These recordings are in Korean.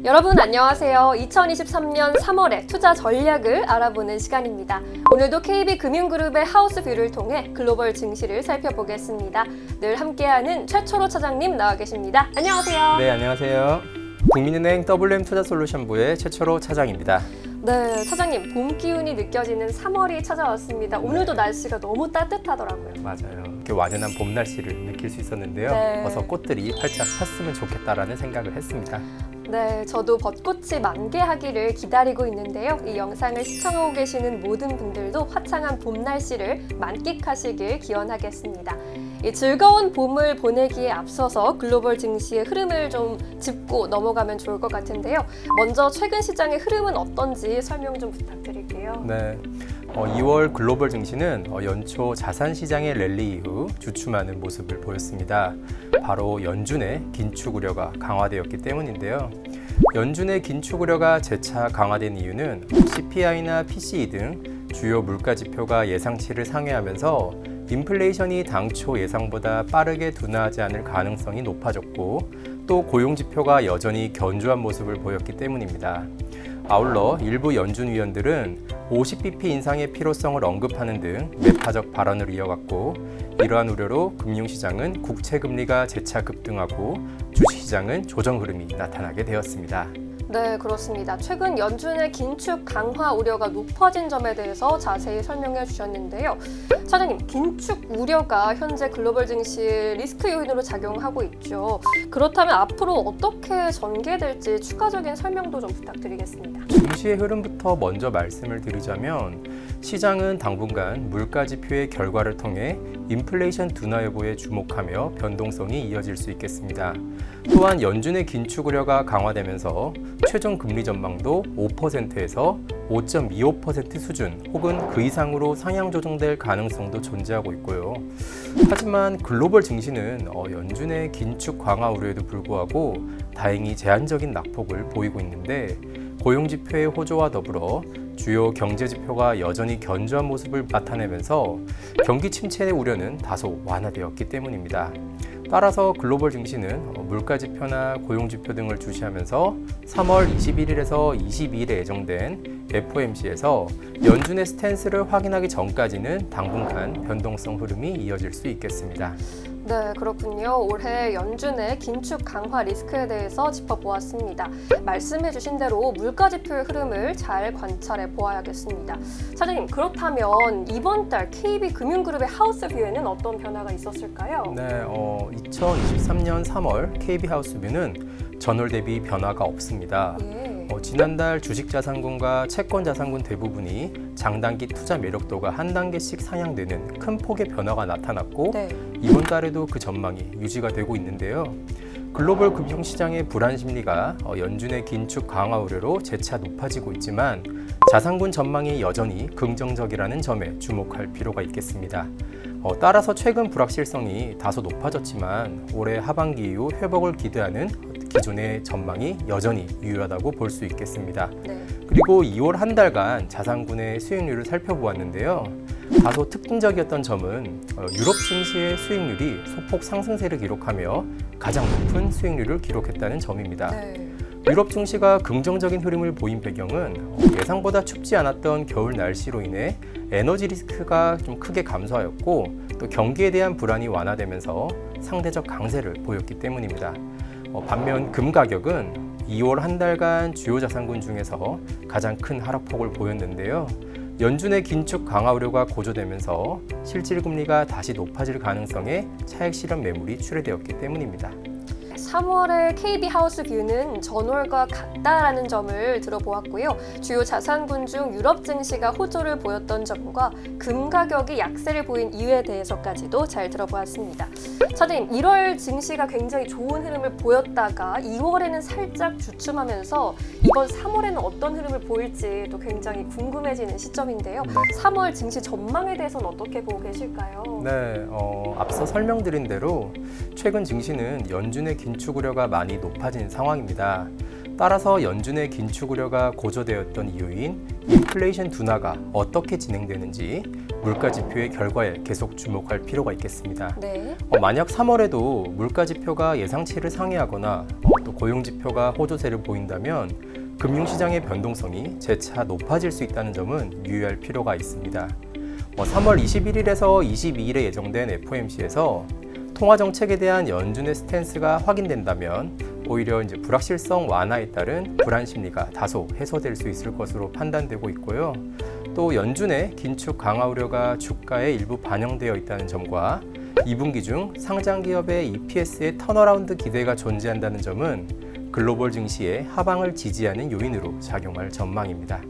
여러분 안녕하세요. 2023년 3월의 투자 전략을 알아보는 시간입니다. 오늘도 KB금융그룹의 하우스뷰를 통해 글로벌 증시를 살펴보겠습니다. 늘 함께하는 최초로 차장님 나와 계십니다. 안녕하세요. 네, 안녕하세요. 국민은행 WM투자솔루션부의 최초로 차장입니다. 네, 차장님 봄 기운이 느껴지는 3월이 찾아왔습니다. 오늘도 날씨가 너무 따뜻하더라고요. 맞아요. 이렇게 완연한 봄 날씨를 느낄 수 있었는데요. 네. 어서 꽃들이 활짝 폈으면 좋겠다라는 생각을 했습니다. 네, 저도 벚꽃이 만개하기를 기다리고 있는데요. 이 영상을 시청하고 계시는 모든 분들도 화창한 봄 날씨를 만끽하시길 기원하겠습니다. 이 즐거운 봄을 보내기에 앞서서 글로벌 증시의 흐름을 좀 짚고 넘어가면 좋을 것 같은데요. 먼저 최근 시장의 흐름은 어떤지 설명 좀 부탁드릴게요. 네. 2월 글로벌 증시는 연초 자산 시장의 랠리 이후 주춤하는 모습을 보였습니다. 바로 연준의 긴축 우려가 강화되었기 때문인데요. 연준의 긴축 우려가 재차 강화된 이유는 CPI나 PCE 등 주요 물가 지표가 예상치를 상회하면서 인플레이션이 당초 예상보다 빠르게 둔화하지 않을 가능성이 높아졌고 또 고용 지표가 여전히 견조한 모습을 보였기 때문입니다. 아울러 일부 연준 위원들은 50bp 인상의 필요성을 언급하는 등 매파적 발언을 이어갔고 이러한 우려로 금융시장은 국채금리가 재차 급등하고 주식시장은 조정 흐름이 나타나게 되었습니다. 네, 그렇습니다. 최근 연준의 긴축 강화 우려가 높아진 점에 대해서 자세히 설명해 주셨는데요. 차장님, 긴축 우려가 현재 글로벌 증시 리스크 요인으로 작용하고 있죠. 그렇다면 앞으로 어떻게 전개될지 추가적인 설명도 좀 부탁드리겠습니다. 증시의 흐름부터 먼저 말씀을 드리자면 시장은 당분간 물가 지표의 결과를 통해 인플레이션 둔화 여부에 주목하며 변동성이 이어질 수 있겠습니다. 또한 연준의 긴축 우려가 강화되면서 최종 금리 전망도 5%에서 5.25% 수준 혹은 그 이상으로 상향 조정될 가능성도 존재하고 있고요. 하지만 글로벌 증시는 연준의 긴축 강화 우려에도 불구하고 다행히 제한적인 낙폭을 보이고 있는데 고용 지표의 호조와 더불어 주요 경제 지표가 여전히 견조한 모습을 나타내면서 경기 침체의 우려는 다소 완화되었기 때문입니다. 따라서 글로벌 증시는 물가 지표나 고용 지표 등을 주시하면서 3월 21일에서 22일에 예정된 FOMC에서 연준의 스탠스를 확인하기 전까지는 당분간 변동성 흐름이 이어질 수 있겠습니다. 네, 그렇군요. 올해 연준의 긴축 강화 리스크에 대해서 짚어보았습니다. 말씀해 주신 대로 물가 지표의 흐름을 잘 관찰해 보아야겠습니다. 차장님, 그렇다면 이번 달 KB금융그룹의 하우스뷰에는 어떤 변화가 있었을까요? 네, 2023년 3월 KB하우스뷰는 전월 대비 변화가 없습니다. 예. 지난달 주식자산군과 채권자산군 대부분이 장단기 투자 매력도가 한 단계씩 상향되는 큰 폭의 변화가 나타났고 네. 이번 달에도 그 전망이 유지가 되고 있는데요. 글로벌 금융시장의 불안 심리가 연준의 긴축 강화 우려로 재차 높아지고 있지만 자산군 전망이 여전히 긍정적이라는 점에 주목할 필요가 있겠습니다. 따라서 최근 불확실성이 다소 높아졌지만 올해 하반기 이후 회복을 기대하는 기존의 전망이 여전히 유효하다고 볼 수 있겠습니다. 네. 그리고 2월 한 달간 자산군의 수익률을 살펴보았는데요. 다소 특징적이었던 점은 유럽 증시의 수익률이 소폭 상승세를 기록하며 가장 높은 수익률을 기록했다는 점입니다. 네. 유럽 증시가 긍정적인 흐름을 보인 배경은 예상보다 춥지 않았던 겨울 날씨로 인해 에너지 리스크가 좀 크게 감소하였고 또 경기에 대한 불안이 완화되면서 상대적 강세를 보였기 때문입니다. 반면 금 가격은 2월 한 달간 주요 자산군 중에서 가장 큰 하락폭을 보였는데요. 연준의 긴축 강화 우려가 고조되면서 실질 금리가 다시 높아질 가능성에 차익 실현 매물이 출회되었기 때문입니다. 3월의 KB하우스뷰는 전월과 같다라는 점을 들어보았고요. 주요 자산군 중 유럽 증시가 호조를 보였던 점과 금 가격이 약세를 보인 이유에 대해서까지도 잘 들어보았습니다. 차장님, 1월 증시가 굉장히 좋은 흐름을 보였다가 2월에는 살짝 주춤하면서 이번 3월에는 어떤 흐름을 보일지 또 굉장히 궁금해지는 시점인데요. 3월 증시 전망에 대해서는 어떻게 보고 계실까요? 네, 앞서 설명드린 대로 최근 증시는 연준의 긴축 우려가 많이 높아진 상황입니다. 따라서 연준의 긴축 우려가 고조되었던 이유인 인플레이션 둔화가 어떻게 진행되는지 물가 지표의 결과에 계속 주목할 필요가 있겠습니다. 네. 만약 3월에도 물가 지표가 예상치를 상회하거나 또 고용지표가 호조세를 보인다면 금융시장의 변동성이 재차 높아질 수 있다는 점은 유의할 필요가 있습니다. 3월 21일에서 22일에 예정된 FOMC에서 통화정책에 대한 연준의 스탠스가 확인된다면 오히려 불확실성 완화에 따른 불안 심리가 다소 해소될 수 있을 것으로 판단되고 있고요. 또 연준의 긴축 강화 우려가 주가에 일부 반영되어 있다는 점과 2분기 중 상장 기업의 EPS의 턴어라운드 기대가 존재한다는 점은 글로벌 증시의 하방을 지지하는 요인으로 작용할 전망입니다.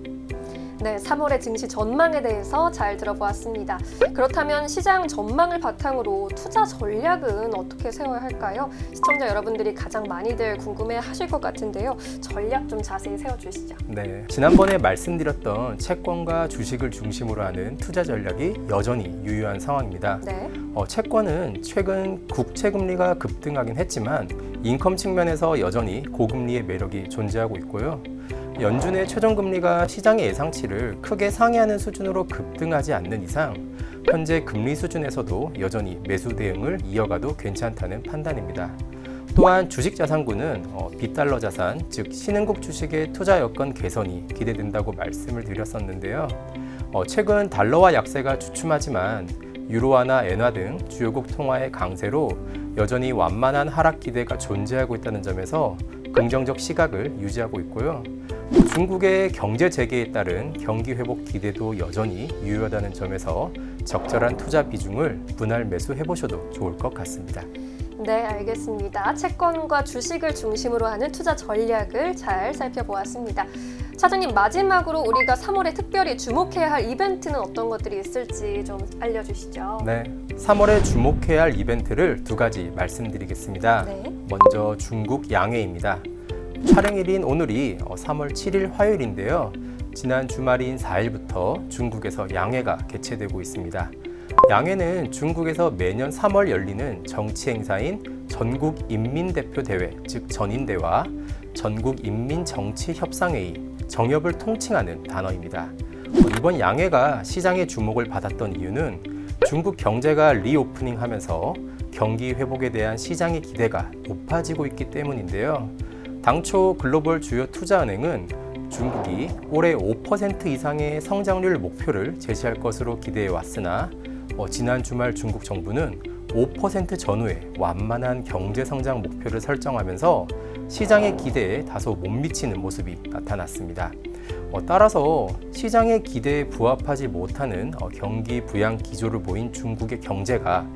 네, 3월의 증시 전망에 대해서 잘 들어보았습니다. 그렇다면 시장 전망을 바탕으로 투자 전략은 어떻게 세워야 할까요? 시청자 여러분들이 가장 많이들 궁금해하실 것 같은데요. 전략 좀 자세히 세워주시죠. 네, 지난번에 말씀드렸던 채권과 주식을 중심으로 하는 투자 전략이 여전히 유효한 상황입니다. 네. 채권은 최근 국채 금리가 급등하긴 했지만 인컴 측면에서 여전히 고금리의 매력이 존재하고 있고요. 연준의 최종금리가 시장의 예상치를 크게 상회하는 수준으로 급등하지 않는 이상 현재 금리 수준에서도 여전히 매수 대응을 이어가도 괜찮다는 판단입니다. 또한 주식자산군은 비달러 자산, 즉 신흥국 주식의 투자 여건 개선이 기대된다고 말씀을 드렸었는데요. 최근 달러화 약세가 주춤하지만 유로화나 엔화 등 주요국 통화의 강세로 여전히 완만한 하락 기대가 존재하고 있다는 점에서 긍정적 시각을 유지하고 있고요. 중국의 경제 재개에 따른 경기 회복 기대도 여전히 유효하다는 점에서 적절한 투자 비중을 분할 매수해 보셔도 좋을 것 같습니다. 네, 알겠습니다. 채권과 주식을 중심으로 하는 투자 전략을 잘 살펴보았습니다. 차장님, 마지막으로 우리가 3월에 특별히 주목해야 할 이벤트는 어떤 것들이 있을지 좀 알려주시죠. 네, 3월에 주목해야 할 이벤트를 두 가지 말씀드리겠습니다. 네. 먼저 중국 양회입니다. 촬영일인 오늘이 3월 7일 화요일인데요. 지난 주말인 4일부터 중국에서 양회가 개최되고 있습니다. 양회는 중국에서 매년 3월 열리는 정치 행사인 전국인민대표대회, 즉 전인대와 전국인민정치협상회의, 정협을 통칭하는 단어입니다. 이번 양회가 시장의 주목을 받았던 이유는 중국 경제가 리오프닝하면서 경기 회복에 대한 시장의 기대가 높아지고 있기 때문인데요. 당초 글로벌 주요 투자은행은 중국이 올해 5% 이상의 성장률 목표를 제시할 것으로 기대해 왔으나 지난 주말 중국 정부는 5% 전후의 완만한 경제 성장 목표를 설정하면서 시장의 기대에 다소 못 미치는 모습이 나타났습니다. 따라서 시장의 기대에 부합하지 못하는 경기 부양 기조를 보인 중국의 경제가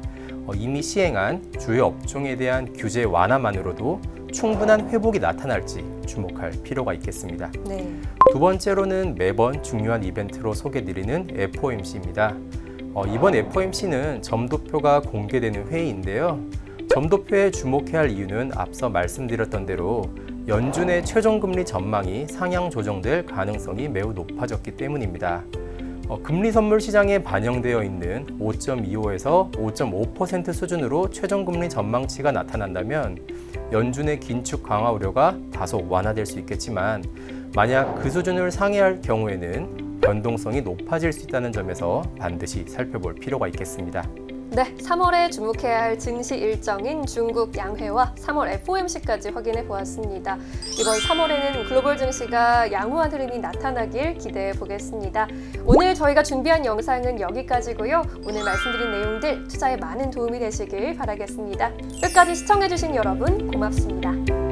이미 시행한 주요 업종에 대한 규제 완화만으로도 충분한 회복이 나타날지 주목할 필요가 있겠습니다. 네. 두 번째로는 매번 중요한 이벤트로 소개드리는 FOMC입니다. 이번 FOMC는 점도표가 공개되는 회의인데요. 점도표에 주목해야 할 이유는 앞서 말씀드렸던 대로 연준의 최종금리 전망이 상향 조정될 가능성이 매우 높아졌기 때문입니다. 금리 선물 시장에 반영되어 있는 5.25에서 5.5% 수준으로 최종금리 전망치가 나타난다면 연준의 긴축 강화 우려가 다소 완화될 수 있겠지만 만약 그 수준을 상회할 경우에는 변동성이 높아질 수 있다는 점에서 반드시 살펴볼 필요가 있겠습니다. 네, 3월에 주목해야 할 증시 일정인 중국 양회와 3월 FOMC까지 확인해 보았습니다. 이번 3월에는 글로벌 증시가 양호한 흐름이 나타나길 기대해 보겠습니다. 오늘 저희가 준비한 영상은 여기까지고요. 오늘 말씀드린 내용들 투자에 많은 도움이 되시길 바라겠습니다. 끝까지 시청해 주신 여러분 고맙습니다.